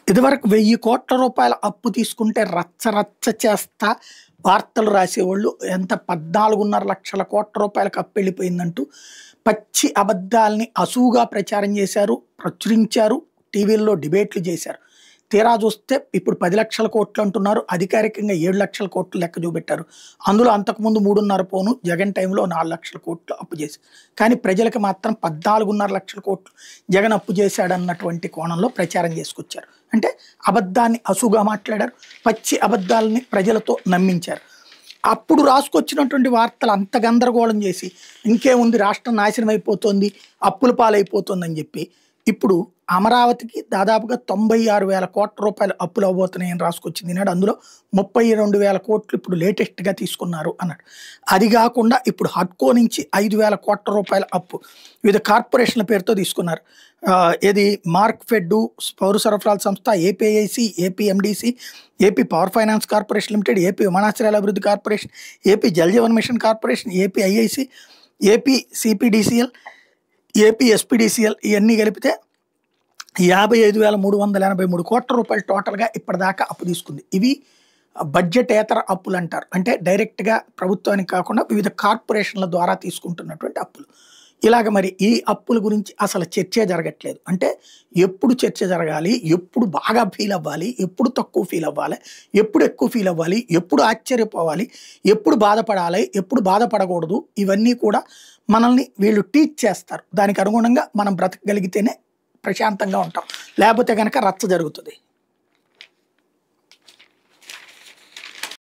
ఇదివరకు 1000 కోట్ల రూపాయల అప్పు తీసుకుంటే రచ్చ రచ్చ చేస్తా వార్తలు రాసేవాళ్ళు ఎంత 14.5 లక్షల కోట్ల రూపాయలకు అప్పు వెళ్ళిపోయిందంటూ పచ్చి అబద్ధాలని అసూగా ప్రచారం చేశారు, ప్రచురించారు, టీవీల్లో డిబేట్లు చేశారు. తీరా చూస్తే ఇప్పుడు 10 లక్షల కోట్లు అంటున్నారు, అధికారికంగా 7 లక్షల కోట్లు లెక్క చూపెట్టారు. అందులో అంతకుముందు 3.5 పోను జగన్ టైంలో 4 లక్షల కోట్లు అప్పు చేసి, కానీ ప్రజలకు మాత్రం 14.5 లక్షల కోట్లు జగన్ అప్పు చేశాడన్నటువంటి కోణంలో ప్రచారం చేసుకొచ్చారు. అంటే అబద్ధాన్ని అసుగా మాట్లాడారు, పచ్చి అబద్ధాలని ప్రజలతో నమ్మించారు. అప్పుడు రాసుకొచ్చినటువంటి వార్తలు అంత గందరగోళం చేసి ఇంకేముంది రాష్ట్రం నాశనం అయిపోతుంది, అప్పుల పాలైపోతుందని చెప్పి ఇప్పుడు అమరావతికి దాదాపుగా 96,000 కోట్ల రూపాయలు అప్పులు అవ్వబోతున్నాయని రాసుకొచ్చింది నాడు. అందులో 32,000 కోట్లు ఇప్పుడు లేటెస్ట్గా తీసుకున్నారు అన్నాడు. అది కాకుండా ఇప్పుడు హడ్కో నుంచి 5,000 కోట్ల రూపాయల అప్పు వివిధ కార్పొరేషన్ల పేరుతో తీసుకున్నారు. ఇది మార్క్ఫెడ్, పౌర సరఫరాల సంస్థ, APIC, APMDC, AP power finance corporation limited, AP విమానాశ్రయాల అభివృద్ధి corporation, AP Jal Jeevan mission corporation, AP IIC, AP CPDCL, AP SPDCL ఇవన్నీ కలిపితే 55,383 కోట్ల రూపాయలు టోటల్గా ఇప్పటిదాకా అప్పు తీసుకుంది. ఇవి బడ్జెటేతర అప్పులు అంటారు. అంటే డైరెక్ట్గా ప్రభుత్వానికి కాకుండా వివిధ కార్పొరేషన్ల ద్వారా తీసుకుంటున్నటువంటి అప్పులు. ఇలాగ మరి ఈ అప్పుల గురించి అసలు చర్చే జరగట్లేదు. అంటే ఎప్పుడు చర్చ జరగాలి, ఎప్పుడు బాగా ఫీల్ అవ్వాలి, ఎప్పుడు తక్కువ ఫీల్ అవ్వాలి, ఎప్పుడు ఎక్కువ ఫీల్ అవ్వాలి, ఎప్పుడు ఆశ్చర్యపోవాలి, ఎప్పుడు బాధపడాలి, ఎప్పుడు బాధపడకూడదు, ఇవన్నీ కూడా మనల్ని వీళ్ళు టీచ్ చేస్తారు. దానికి అనుగుణంగా మనం బ్రతకగలిగితేనే ప్రశాంతంగా ఉంటాం, లేకపోతే కనుక రచ్చ జరుగుతుంది.